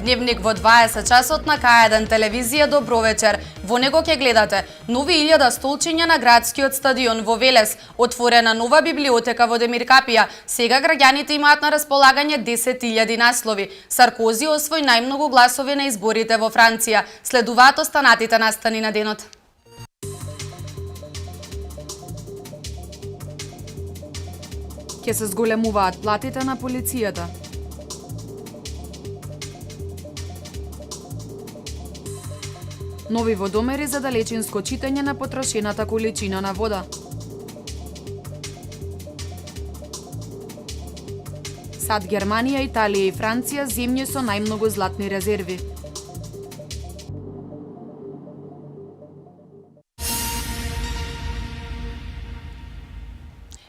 Дневник во 20 часот на К1 телевизија. Добро вечер. Во него ќе гледате нови 1000 столчиња на градскиот стадион во Велес, отворена нова библиотека во Демир Капија. Сега граѓаните имаат на располагање 10.000 наслови. Саркози освои најмногу гласови на изборите во Франција. Следуваат останатите настани на денот. Ќе се зголемуваат платите на полицијата. Нови водомери за далечинско читање на потрошената количина на вода. Сад Германија, Италија и Франција земји со најмногу златни резерви.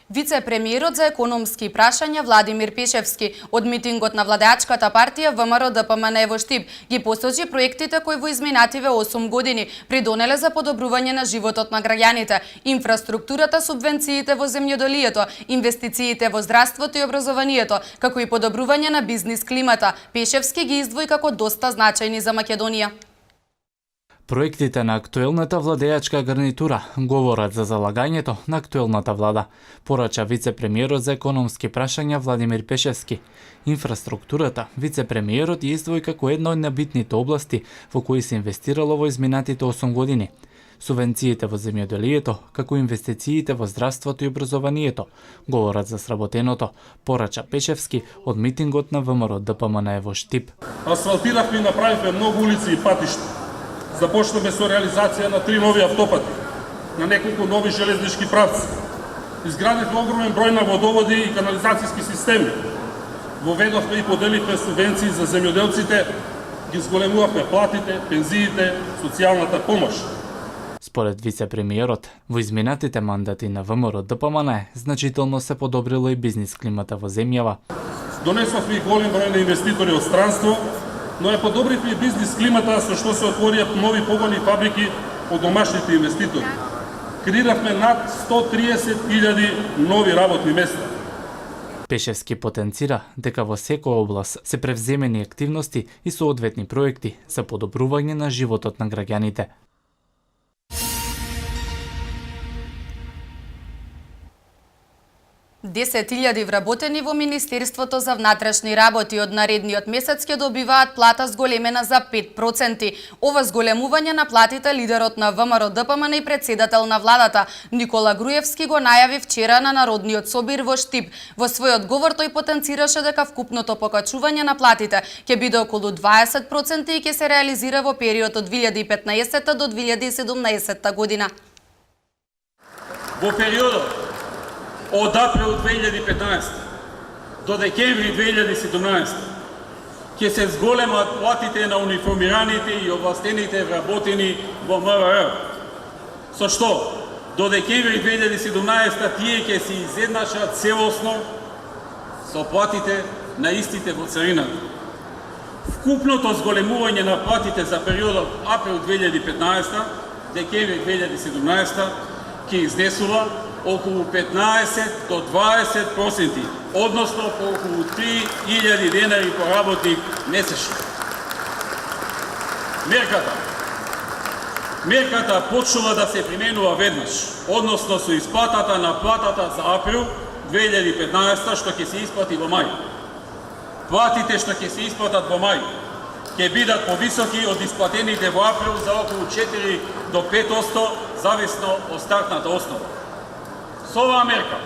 Вице-премиерот за економски прашања Владимир Пешевски од митингот на владеачката партија ВМРО ДПМН во Штип ги посочи проектите кои во изминативе 8 години придонеле за подобрување на животот на граѓаните, инфраструктурата, субвенциите во земјоделието, инвестициите во здравството и образованието, како и подобрување на бизнис климата. Пешевски ги издвои како доста значајни за Македонија. Проектите на актуелната владеачка гарнитура говорат за залагањето на актуелната влада, порача вице-премиерот за економски прашања Владимир Пешевски. Инфраструктурата вице-премиерот ја издвои како една од набитните области во кои се инвестирало во изминатите 8 години. Субвенциите во земјоделието, како инвестициите во здравството и образованието, говорат за сработеното, порача Пешевски од митингот на ВМРО ДПМН во Штип. Асфалтиравме и направивме многу улици и патишта. Започнаме со реализација на 3 нови автопати, на неколку нови железнички правци. Изградивме огромен број на водоводи и канализацијски системи. Воведовме и поделивме субвенции за земјоделците, ги зголемувавме платите, пензиите, социјалната помош. Според вице-премиерот, во изминатите мандати на ВМРО ДПМН значително се подобрила и бизнис климата во земјава. Донесовме и голем број на инвеститори од странство, но ја подобривме бизнис климата со што се отворија нови погони и фабрики од домашните инвеститори. Креиравме над 130.000 нови работни места. Пешевски потенцира дека во секоја област се превземени активности и соодветни проекти за подобрување на животот на граѓаните. Десетилјади вработени во Министерството за внатрешни работи од наредниот месец ќе добиваат плата зголемена за 5%. Ова зголемување на платите лидерот на ВМРО ДПМН и председател на владата Никола Груевски го најави вчера на Народниот собир во Штип. Во свој одговор тој потенцираше дека вкупното покачување на платите ќе биде околу 20% и ќе се реализира во период од 2015 до 2017 година. Во периодот од април 2015 до декември 2017 ќе се зголемат платите на униформираните и овластените вработени во МВР. Со што до декември 2017 тие ќе се изеднашат целосно со платите на истите во царината. Вкупното зголемување на платите за периодот април 2015 декември 2017 ќе изнесува околу 15 до 20%, односно по околу 3.000 денари по работник месечно. Мерката почнува да се применува веднаш, односно со исплатата на платата за април 2015 што ќе се исплати во мај. Платите што ќе се исплатат во мај ќе бидат повисоки од исплатените во април за околу 4 до 5%, зависно од стартната основа. Со оваа мерка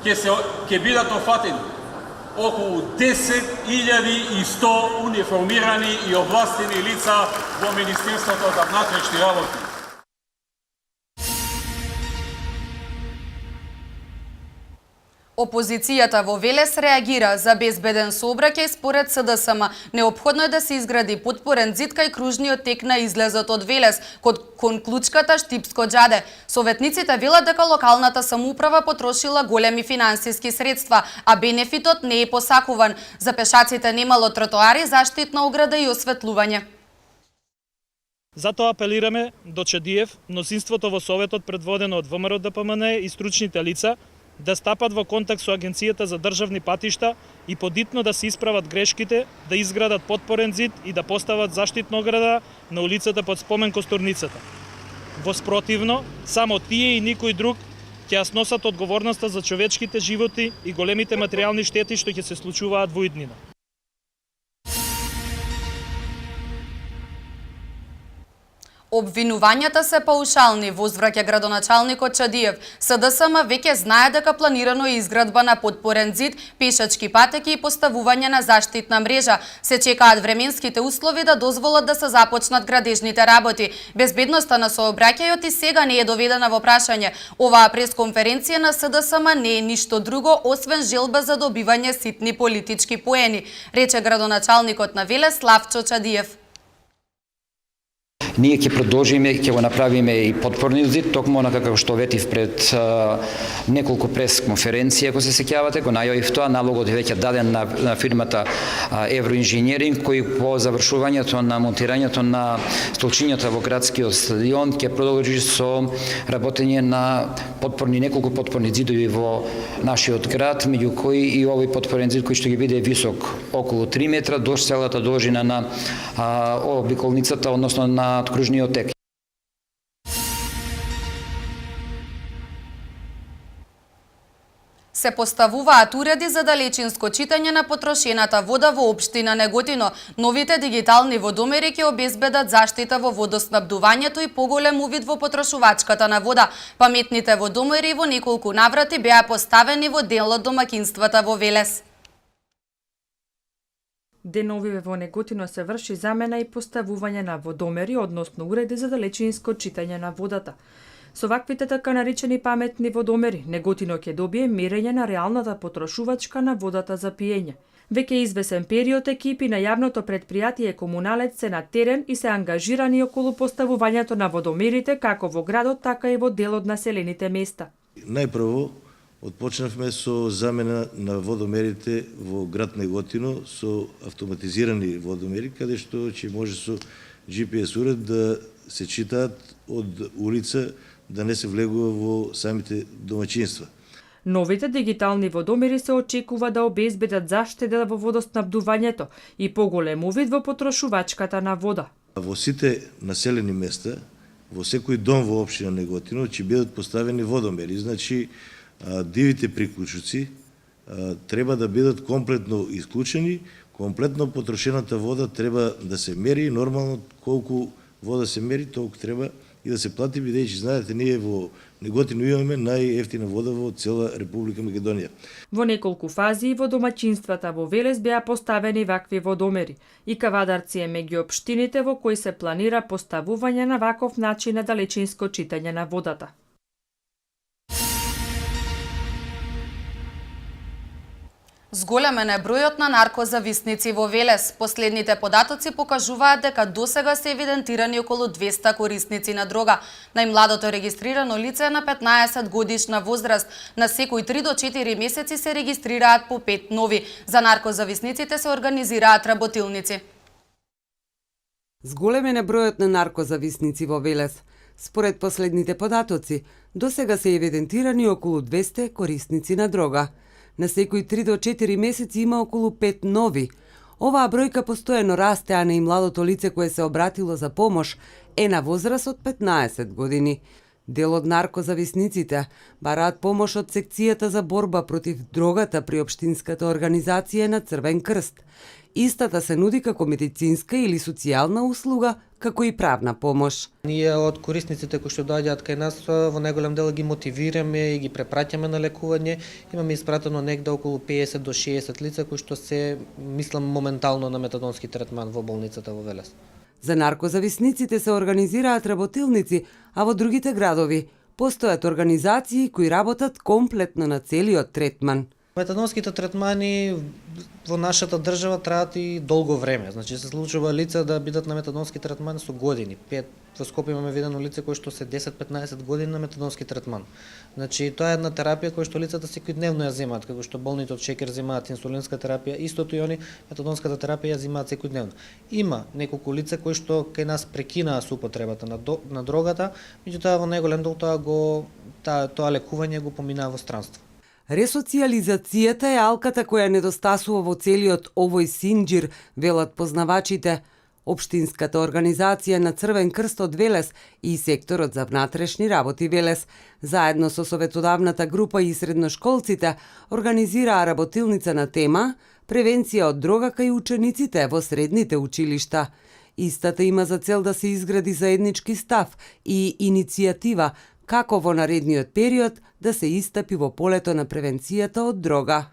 ќе бидат офатени околу 10.100 униформирани и овластени лица во Министерството за внатрешни работи. Опозицијата во Велес реагира за безбеден сообраќај според СДСМ. Неопходно е да се изгради потпорен зид кај кружниот тек на излезот од Велес, кон клучката Штипско џаде. Советниците велат дека локалната самоуправа потрошила големи финансиски средства, а бенефитот не е посакуван. За пешаците немало тротоари, заштитна ограда и осветлување. Затоа апелираме до Чадиев, мнозинството во Советот предводено од ВМРО ДПМН и стручните лица да стапат во контакт со Агенцијата за државни патишта и подитно да се исправат грешките, да изградат потпорен зид и да постават заштитна ограда на улицата под спомен Костурницата. Во спротивно, само тие и никој друг ќе ја сносат одговорноста за човечките животи и големите материјални штети што ќе се случуваат во иднина. Обвинувањата се паушални, возвраќа градоначалникот Чадиев. СДСМ веќе знае дека планирано е изградба на потпорен зид, пешачки патеки и поставување на заштитна мрежа. Се чекаат временските услови да дозволат да се започнат градежните работи. Безбедноста на сообраќајот и сега не е доведена во прашање. Оваа пресконференција на СДСМ не е ништо друго освен желба за добивање ситни политички поени, рече градоначалникот на Велес Славчо Чадиев. Ние ќе продолжиме, ќе го направиме и потпорни зид, токму онака како што ветив пред неколку пресконференции, ако се сеќавате, го најавив тоа, налогот е веќе даден на фирмата Евроинженеринг, кој по завршувањето на монтирањето на столчињата во градскиот стадион ќе продолжи со работење на неколку потпорни зидови во нашиот град, меѓу кои и овој потпорен зид кој што ќе биде висок околу 3 метра до целата должина на обиколницата, односно на кружниот тек. Се поставуваат уреди за далечинско читање на потрошената вода во општина Неготино. Новите дигитални водомери ќе обезбедат заштита во водоснабдувањето и поголем увид во потрошувачката на вода. Паметните водомери во неколку наврати беа поставени во дел од домакинствата во Велес. Деновиве во Неготино се врши замена и поставување на водомери, односно уреди за далечинско читање на водата. Со ваквите така наречени паметни водомери, Неготино ќе добие мерење на реалната потрошувачка на водата за пиење. Веќе извесен период екипи на јавното предпријатие Комуналец се на терен и се ангажирани околу поставувањето на водомерите како во градот, така и во дел од населените места. Најпрво, отпочнавме со замена на водомерите во град Неготино со автоматизирани водомери, каде што ќе може со GPS уред да се читаат од улица, да не се влегува во самите домаќинства. Новите дигитални водомери се очекува да обезбедат заштеда во водоснабдувањето и поголем увид во потрошувачката на вода. Во сите населени места, во секој дом во општина Неготино ќе бидат поставени водомери, значи дивите приклучоци треба да бидат комплетно исклучени, комплетно потрошената вода треба да се мери, нормално колку вода се мери, толку треба и да се плати, бидејќи знаете, ние во Неготино имаме најевтина вода во цела Република Македонија. Во неколку фази во домаќинствата во Велес беа поставени вакви водомери и Кавадарци е меѓу општините во кои се планира поставување на ваков начин на далечинско читање на водата. Зголемен е бројот на наркозависници во Велес. Последните податоци покажуваат дека досега се евидентирани околу 200 корисници на дрога. Најмладото регистрирано лице е на 15 годишна возраст. На секој 3 до 4 месеци се регистрираат по 5 нови. За наркозависниците се организираат работилници. Зголемен е бројот на наркозависници во Велес. Според последните податоци, досега се евидентирани околу 200 корисници на дрога. На секој 3 до 4 месеци има околу 5 нови. Оваа бројка постојано расте, а најмладото лице кое се обратило за помош е на возраст од 15 години. Дел од наркозависниците бараат помош од секцијата за борба против дрогата при општинската организација на Црвен крст. Истата се нуди како медицинска или социјална услуга, како и правна помош. Ние од корисниците кои што доаѓаат кај нас во најголем дел ги мотивираме и ги препраќаме на лекување. Имаме испратено негде околу 50 до 60 лица кои што се, мислам, моментално на метадонски третман во болницата во Велес. За наркозависниците се организираат работилници, а во другите градови постојат организации кои работат комплетно на целиот третман. Метадонските третмани во нашата држава траат и долго време. Значи се случува лица да бидат на метадонски третман со години. Во Скопје имаме видено лице кои што се 10-15 години на метадонски третман. Значи тоа е една терапија која што лицата секојдневно ја земаат, како што болните од шекер земаат инсулинска терапија, истото и они метадонската терапија ја земаат секојдневно. Има неколку лица кои што кај нас прекинаа со употребата на дрогата, меѓутоа во најголем дел тоа лекување го поминаа во странство. Ресоциализацијата е алката која недостасува во целиот овој синџир, велат познавачите. Општинската организација на Црвен крст од Велес и секторот за внатрешни работи Велес, заедно со советодавната група и средношколците, организираа работилница на тема превенција од дрога кај учениците во средните училишта. Истата има за цел да се изгради заеднички став и иницијатива како во наредниот период да се истапи во полето на превенцијата од дрога.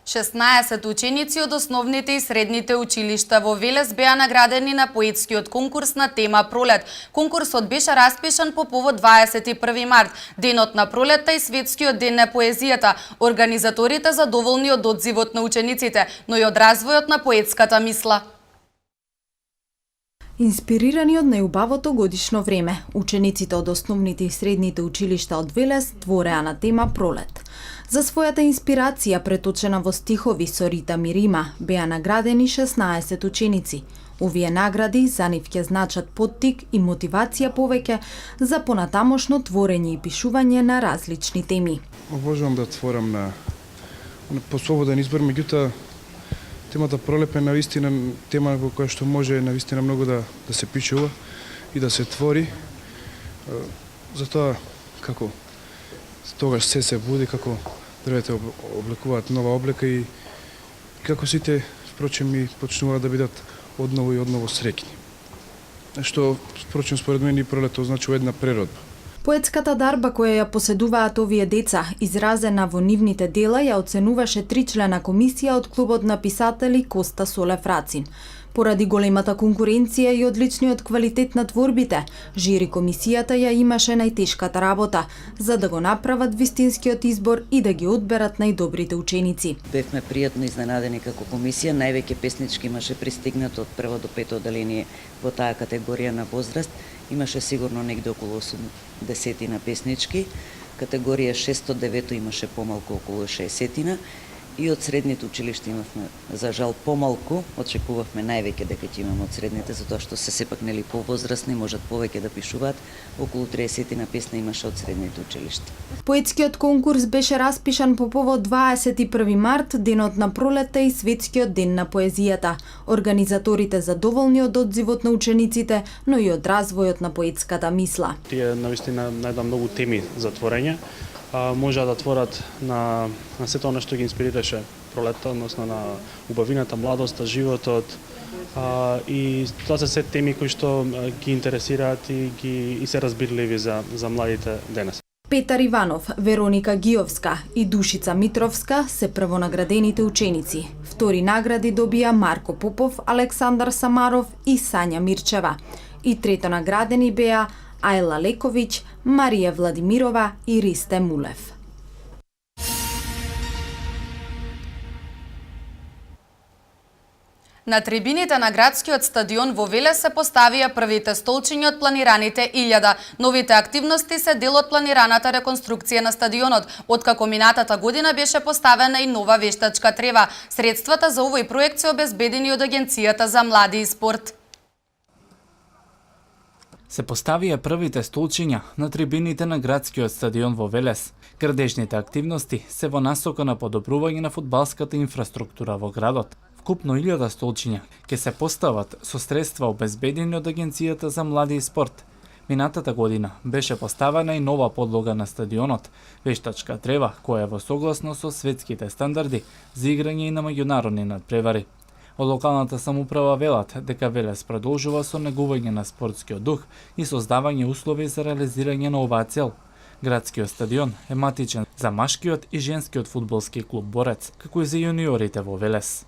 Шестнаесет ученици од основните и средните училишта во Велес беа наградени на поетскиот конкурс на тема Пролет. Конкурсот беше распишан по повод 21 март, денот на пролетта и светскиот ден на поезијата. Организаторите задоволни од одзивот на учениците, но и од развојот на поетската мисла. Инспирирани од најубавото годишно време, учениците од основните и средните училишта од Велес твореа на тема Пролет. За својата инспирација, преточена во стихови со ритам и рима, беа наградени 16 ученици. Овие награди за нив ќе значат поттик и мотивација повеќе за понатамошно творење и пишување на различни теми. Обожувам да творам на по слободен избор, меѓутоа темата Пролет е навистина тема во која што може навистина многу да се пишува и да се твори. Затоа како тогаш се буди, како дрвете облекуваат нова облека и како сите, впрочем, и почнуваат да бидат одново и одново среќни. Што, впрочем, според мен и Пролет означува една преродба. Поетската дарба која ја поседуваат овие деца, изразена во нивните дела, ја оценуваше тричлена комисија од клубот на писатели Коста Солев Рацин. Поради големата конкуренција и одличниот квалитет на творбите, жири комисијата ја имаше најтешката работа, за да го направат вистинскиот избор и да ги одберат најдобрите ученици. Бевме пријатно изненадени како комисија, највеќе песнички имаше пристигнато од прво до пето одделение во таа категорија на возраст, имаше сигурно негде околу 80 на песнички, категорија 609 имаше помалку околу 60 и од средните училишта имавме за жал помалку, очекувавме највеќе дека ќе имаме од средните, затоа што се сепак нели повозрастни, можат повеќе да пишуваат, околу 30 на песна имаше од средните училишта. Поетскиот конкурс беше распишан по повод 21 март, денот на пролетта и светскиот ден на поезијата. Организаторите задоволни од одзивот на учениците, но и од развојот на поетската мисла. Тие навистина најдам многу теми за творење. Можа да творат на сето она што ги инспирираше пролетта, односно на убавината, младоста, животот, и тоа се се теми кои што ги интересираат и се разбирливи за младите денес. Петар Иванов, Вероника Гиовска и Душица Митровска се првонаградените ученици. Втори награди добија Марко Попов, Александар Самаров и Сања Мирчева. И трето наградени беа Ајла Лековиќ, Марија Владимирова и Ристе Мулев. На трибините на градскиот стадион во Велес се поставија првите столчиња од планираните 1000. Новите активности се дел од планираната реконструкција на стадионот, откако минатата година беше поставена и нова вештачка трева. Средствата за овој проект се обезбедени од Агенцијата за млади и спорт. Се поставија првите столчиња на трибините на градскиот стадион во Велес. Градежните активности се во насока на подобрување на фудбалската инфраструктура во градот. Вкупно 1000 столчиња ќе се постават со средства обезбедени од Агенцијата за млади и спорт. Минатата година беше поставена и нова подлога на стадионот, вештачка трева која е во согласно со светските стандарди за играње и на меѓународни надпревари. Од локалната самоуправа велат дека Велес продолжува со негување на спортскиот дух и создавање услови за реализирање на оваа цел. Градскиот стадион е матичен за машкиот и женскиот фудбалски клуб Борец, како и за јуниорите во Велес.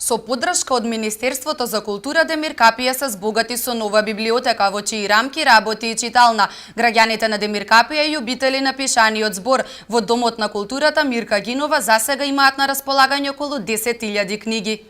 Со поддршка од Министерството за култура Демир Капија се збогати со нова библиотека во чии рамки работи и читална. Граѓаните на Демир Капија и љубители на пишаниот збор во Домот на културата Мирка Гинова засега имаат на располагање околу 10.000 книги.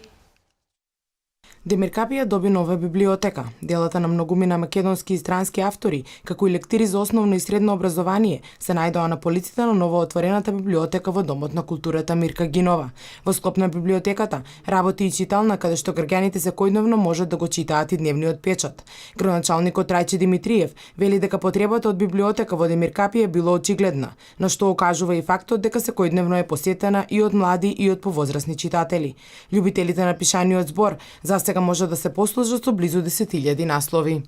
Демир Капија доби нова библиотека. Делата на многумина македонски и странски автори, како и лектири за основно и средно образование, се најдоа на полиците на новоотворената библиотека во Домот на културата Мирка Гинова. Во склоп на библиотеката работи и читална каде што граѓаните секојдневно можат да го читаат и дневниот печат. Градоначалникот Трајче Димитриев вели дека потребата од библиотека во Демир Капија било очигледна, на што окажува и фактот дека секојдневно е посетена и од млади и од повозрасни читатели. Љубителите на пишаниот збор сега може да се послужат со близу 10.000 наслови.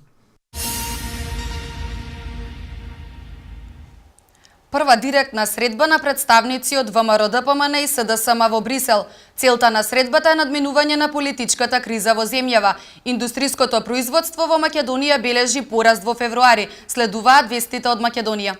Прва директна средба на представници од ВМРО ДПМН и СДСМ во Брисел. Целта на средбата е надминување на политичката криза во земјава. Индустриското производство во Македонија бележи пораст во февруари, следуваат вестите од Македонија.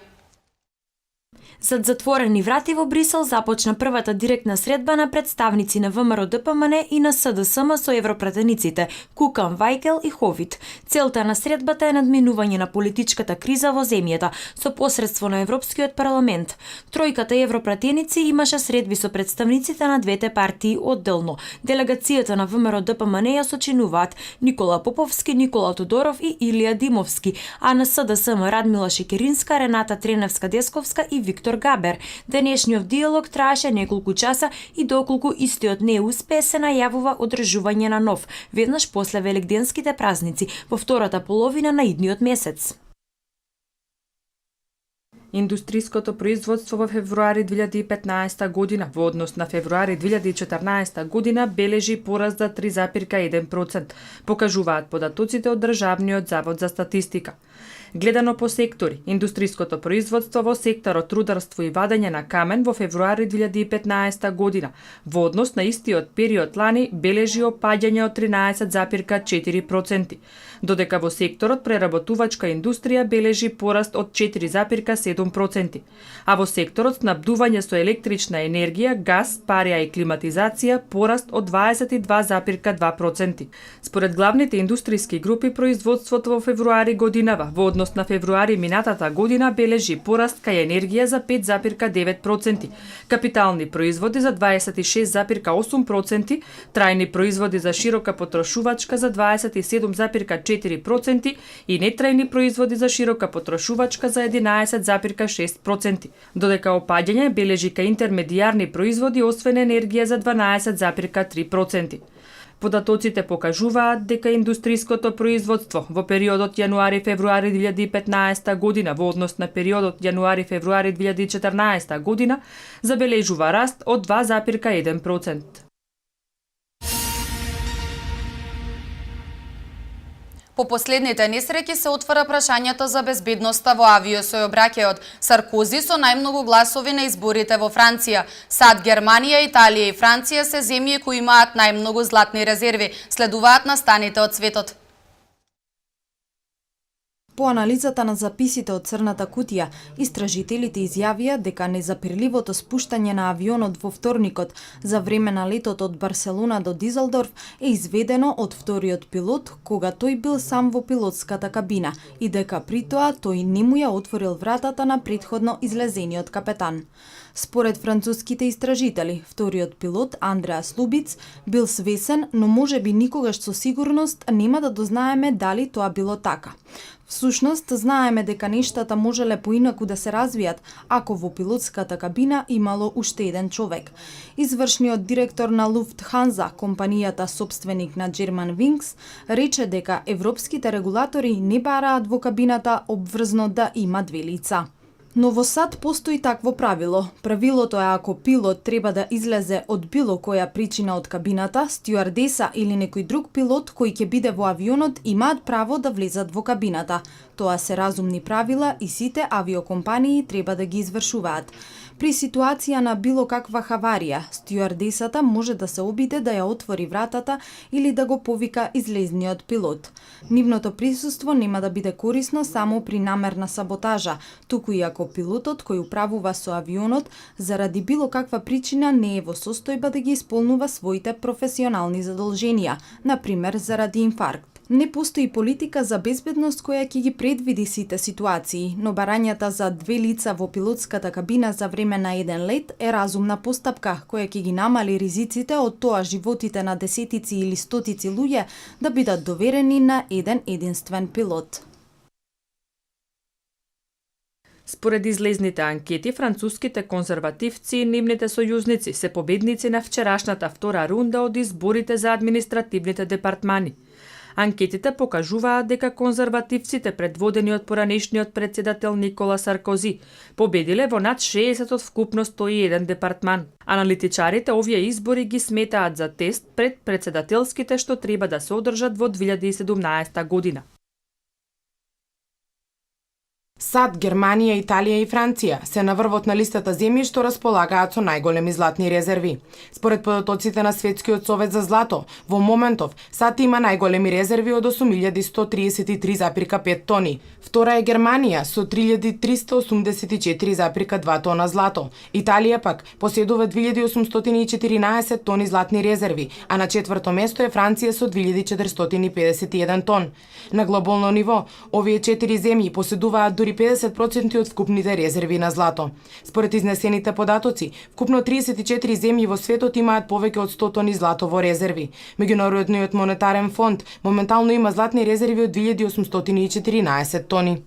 Зад затворени врати во Брисел започна првата директна средба на представници на ВМРО ДПМН и на СДСМ со европратениците Кукан, Вајкел и Ховит. Целта на средбата е надминување на политичката криза во земјата со посредство на Европскиот парламент. Тројката европратеници имаше средби со представниците на двете партии одделно. Делегацијата на ВМРО ДПМН ја сочинуваат Никола Поповски, Никола Тодоров и Илија Димовски, а на СДСМ Радмила Шекеринска, Рената Треневска-Десковска и Виктор Габер. Денешниот диалог траеше неколку часа и доколку истиот не успе, се најавува одржување на нов, веднаш после великденските празници, во втората половина на идниот месец. Индустриското производство во февруари 2015 година во однос на февруари 2014 година бележи пораст за 3,1%, покажуваат податоците од Државниот завод за статистика. Гледано по сектори, индустриското производство во секторот рударство и вадење на камен во февруари 2015 година во однос на истиот период лани бележи опаѓање од 13,4%, додека во секторот преработувачка индустрија бележи пораст од 4,7%, а во секторот снабдување со електрична енергија, газ, парија и климатизација пораст од 22,2%. Според главните индустријски групи, производството во февруари годинава во однос на февруари минатата година бележи пораст кај енергија за 5,9%, капитални производи за 26,8%, трајни производи за широка потрошувачка за 27,4% и нетрајни производи за широка потрошувачка за 11,6%, додека опаѓање бележи кај интермедијарни производи освен енергија за 12,3%. Податоците покажуваат дека индустриското производство во периодот јануари-февруари 2015 година во однос на периодот јануари-февруари 2014 година забележува раст од 2,1%. По последните несреќи се отвара прашањето за безбедноста во авиосообраќајот. Саркози со најмногу гласови на изборите во Франција. САД, Германија, Италија и Франција се земји кои имаат најмногу златни резерви. Следуваат настаните од светот. По анализата на записите од црната кутија, истражителите изјавија дека незапирливото спуштање на авионот во вторникот за време на летот од Барселона до Дизелдорф е изведено од вториот пилот, кога тој бил сам во пилотската кабина и дека при тоа тој не му ја отворил вратата на претходно излезениот капетан. Според француските истражители, вториот пилот, Андреас Лубиц, бил свесен, но можеби никогаш со сигурност нема да дознаеме дали тоа било така. Всушност, знаеме дека нештата можеле поинаку да се развијат ако во пилотската кабина имало уште еден човек. Извршниот директор на Lufthansa, компанијата собственик на Germanwings, рече дека европските регулатори не бараат во кабината обврзно да има две лица. Но во САД постои такво правило. Правилото е ако пилот треба да излезе од било која причина од кабината, стюардеса или некој друг пилот кој ќе биде во авионот имаат право да влезат во кабината. Тоа се разумни правила и сите авиокомпании треба да ги извршуваат. При ситуација на било каква хаварија, стюардесата може да се обиде да ја отвори вратата или да го повика излезниот пилот. Нивното присуство нема да биде корисно само при намерна саботажа, туку и ако пилотот кој управува со авионот заради било каква причина не е во состојба да ги исполнува своите професионални задолженија, например заради инфаркт. Не постои политика за безбедност која ќе ги предвиди сите ситуации, но барањата за 2 лица во пилотската кабина за време на еден лет е разумна постапка која ќе ги намали ризиците од тоа животите на десетици или стотици луѓе да бидат доверени на еден единствен пилот. Според излезните анкети, француските конзервативци и нивните сојузници се победници на вчерашната втора рунда од изборите за административните департмани. Анкетите покажуваат дека конзервативците, предводени од поранешниот председател Никола Саркози, победиле во над 60 од вкупно 101 департман. Аналитичарите овие избори ги сметаат за тест пред председателските што треба да се одржат во 2017 година. САД, Германија, Италија и Франција се на врвот на листата земји што располагаат со најголеми златни резерви. Според податоците на Светскиот совет за злато, во моментов САД има најголеми резерви од 8133,5 тони. Втора е Германија со 3384,2 тона злато. Италија пак поседува 2814 тони златни резерви, а на четврто место е Франција со 2451 тон. На глобално ниво, овие 4 земји поседуваат дури 50% од вкупните резерви на злато. Според изнесените податоци, вкупно 34 земји во светот имаат повеќе од 100 тони злато во резерви. Меѓународниот монетарен фонд моментално има златни резерви од 2814 тони.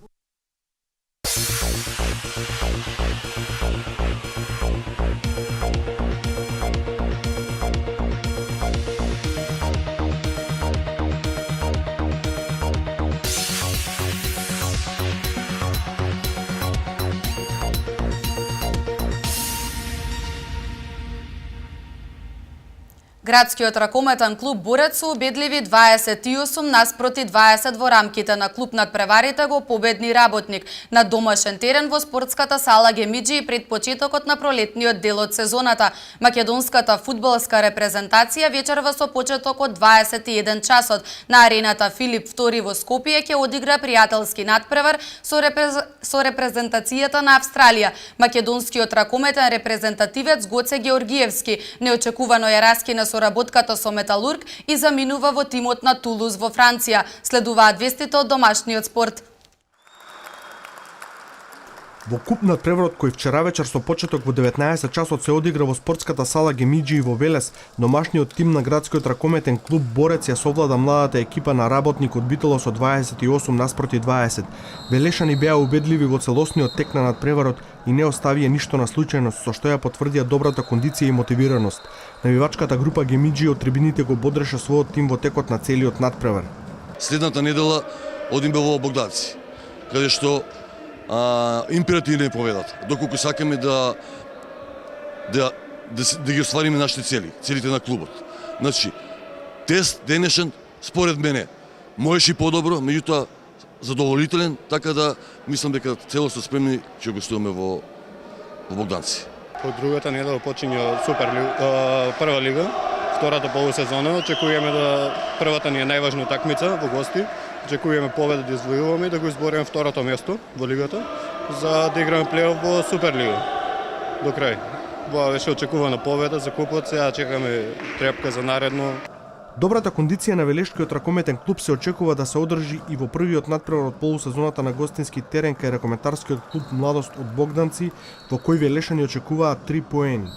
Градскиот ракометен клуб Борец со убедливи 28 наспроти 20 во рамките на клуб надпреварите го победни Работник на домашен терен во спортската сала Гемиџи пред почетокот на пролетниот дел од сезоната. Македонската фудбалска репрезентација вечерва со почеток од 21 часот на арената Филип II во Скопје ќе одигра пријателски надпревар со репрезентацијата на Австралија. Македонскиот ракометен репрезентативец Гоце Георгиевски неочекувано ја раскина работката со Металург и заминува во тимот на Тулуз во Франција. Следуваат вестите од домашниот спорт. Во куп надпреварот кој вчера вечер со почеток во 19 часот се одигра во спортската сала Гемиџи во Велес, домашниот тим на градскиот ракометен клуб Борец ја совлада младата екипа на Работник од Битола со 28 наспроти 20. Велешани беа убедливи во целосниот тек на надпреварот и не оставија ништо на случајност, со што ја потврдија добрата кондиција и мотивираност. Навивачката група Гемиџи од трибините го бодреше својот тим во текот на целиот надпревар. Следната недела одиме во Богданци, каде што императивно е поведат, доколку сакаме да ги оствариме нашите цели, целите на клубот. Значи, тест денешен, според мене, можеше и подобро, меѓутоа задоволителен, така да мислам дека целосно спремни ќе гостуваме во Богданци. Од другата недела почиња прва лига, втората полусезона. Очекуваме да првата ни е најважна такмица во гости. Очекуваме победа да извојуваме и да го избориме второто место во лигата за да играме плейоф во Суперлига до крај. Тоа беше очекувана победа за купот, сега чекаме трепка за наредно. Добрата кондиција на Велешкиот ракометен клуб се очекува да се одржи и во првиот надпревар од полусезоната на гостински терен кај ракометарскиот клуб Младост од Богданци, во кој велешани очекуваат 3 поени.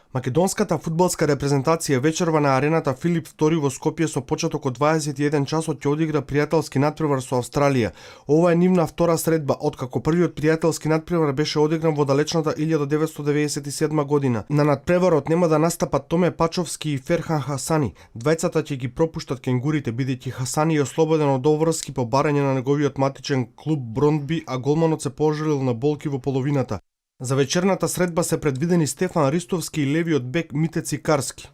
Македонската фудбалска репрезентација вечерва на арената Филип II во Скопје со почеток од 21 часот ќе одигра пријателски надпревар со Австралија. Ова е нивна втора средба, откако првиот пријателски надпревар беше одигран во далечната 1997 година. На надпреварот нема да настапат Томе Пачовски и Ферхан Хасани. Двајцата ќе ги пропуштат кенгурите, бидејќи Хасани е ослободен од обврски по барање на неговиот матичен клуб Бронтби, а голманот се пожалил на болки во половината. За вечерната средба се предвидени Стефан Ристовски и левиот бек Мите Цикарски.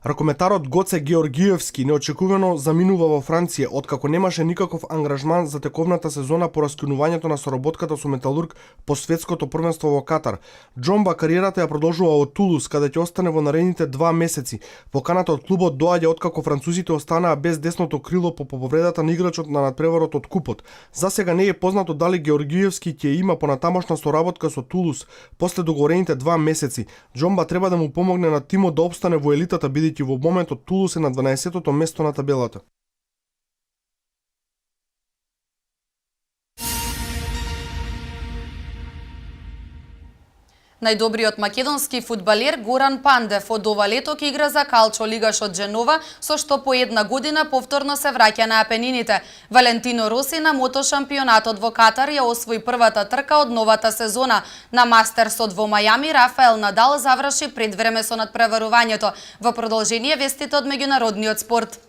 Ракометарот Гоце Георгиевски неочекувано заминува во Франција, откако немаше никаков ангажман за тековната сезона по раскинувањето на соработката со Металург по светското првенство во Катар. Джомба кариерата ја продолжува во Тулус, каде ќе остане во наредните 2 месеци. Поканата од клубот доаѓа откако французите останаа без десното крило по повредата на играчот на надпреварот од купот. За сега не е познато дали Георгиевски ќе има понатамошна соработка со Тулус после договорените 2 месеци. Джомба треба да му помогне на тимот да опстане во елитата, бидејќи во моментот Тулус е на 12-тото место на табелата. Најдобриот македонски фудбалер Горан Пандев од ова лето ќе игра за Калчо Лигашот Дженова, со што по една година повторно се враќа на Апенините. Валентино Роси на мотошампионатот во Катар ја освои првата трка од новата сезона. На Мастерсот во Мајами Рафаел Надал заврши предвреме со надпреварувањето. Во продолжение вестите од меѓународниот спорт.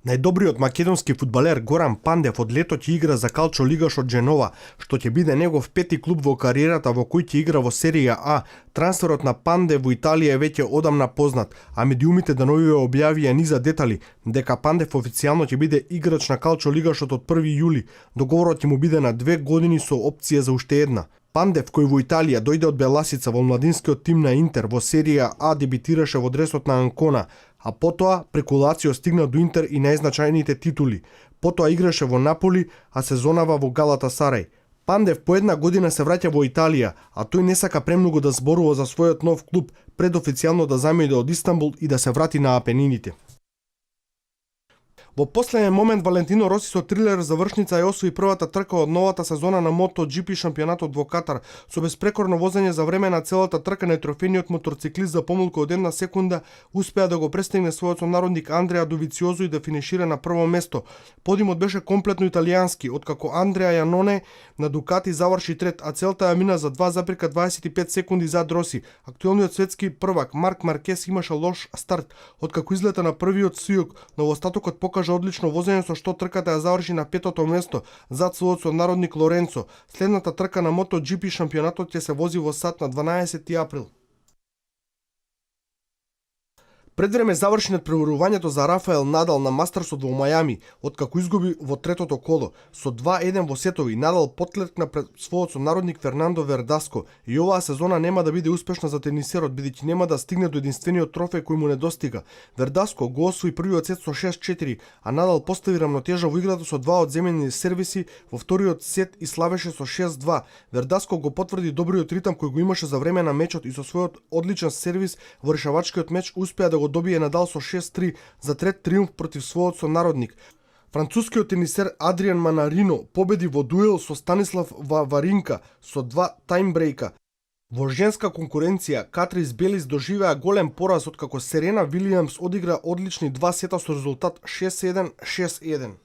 Најдобриот македонски фудбалер Горан Пандев од лето ќе игра за Калчо Лигашот Дженова, што ќе биде негов 5-ти клуб во кариерата во кој ќе игра во серија А. Трансферот на Пандев во Италија е веќе одамна познат, а медиумите деновиве објавија низа детали дека Пандев официјално ќе биде играч на Калчо Лигашот од 1 јули. Договорот ќе му биде на 2 години со опција за уште една. Пандев, кој во Италија дојде од Беласица во младинскиот тим на Интер, во серија А дебитираше во дресот на Анкона, а потоа преку Лацио стигна до Интер и најзначајните титули. Потоа играше во Наполи, а сезонава во Галатасарај. Пандев по една година се враќа во Италија, а тој не сака премногу да зборува за својот нов клуб пред официјално да замине од Истанбул и да се врати на Апенините. Во последен момент Валентино Роси со трилер завршница ја освои првата трка од новата сезона на MotoGP шампионатот во Катар. Со безпрекорно возење за време на целата трка најтрофениот моторциклист за помалку од 1 секунда успеа да го престигне својот сонародник Андреа Довициозо и да финишира на прво место. Подимот беше комплетно италијански, откако Андреа Јаноне на Дукати заврши трет, а целта ја мина за 2,25 секунди зад Роси. Актуелниот светски првак Марк Маркес имаше лош старт, откако излета на првиот сиок, но во остатокот покажа одлично возење со што трката ја заврши на 5-то место зад својот сонародник Лоренцо. Следната трка на MotoGP шампионатот ќе се вози во САД на 12 април. Предвреме заврши надпреварувањето за Рафаел Надал на Мастерсот во Мајами, откако изгуби во третото коло. Со 2-1 во сетови, Надал потклеркна пред својот сонародник Фернандо Вердаско и оваа сезона нема да биде успешна за тенисерот, бидејќи нема да стигне до единствениот трофеј кој му недостига. Вердаско го освои првиот сет со 6-4, а Надал постави рамнотежа во играта со 2 одземени сервиси во вториот сет и славеше со 6-2. Вердаско го потврди добриот ритам кој го имаше за време на мечот и со својот одличен сервис во решавачкиот меч успеа да го добие Надал со 6-3 за трет триумф против својот сонародник. Францускиот тенисер Адриан Манарино победи во дуел со Станислав Ваваринка со 2 тајмбрейка. Во женска конкуренција Катрис Белис доживеа голем пораз откако Серена Вилијамс одигра одлични 2 сета со резултат 6-1, 6-1.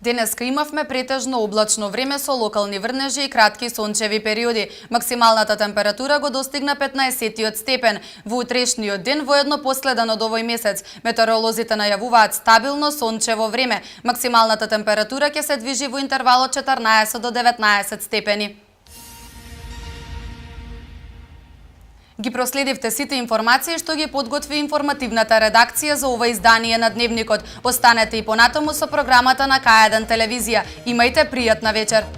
Денеска имавме претежно облачно време со локални врнежи и кратки сончеви периоди. Максималната температура го достигна 15-тиот степен. Во утрешниот ден, воедно последен од овој месец, метеоролозите најавуваат стабилно сончево време. Максималната температура ќе се движи во интервалот 14 до 19 степени. Ги проследивте сите информации што ги подготви информативната редакција за ова издание на Дневникот. Останете и понатаму со програмата на К1 телевизија. Имајте пријатна вечер.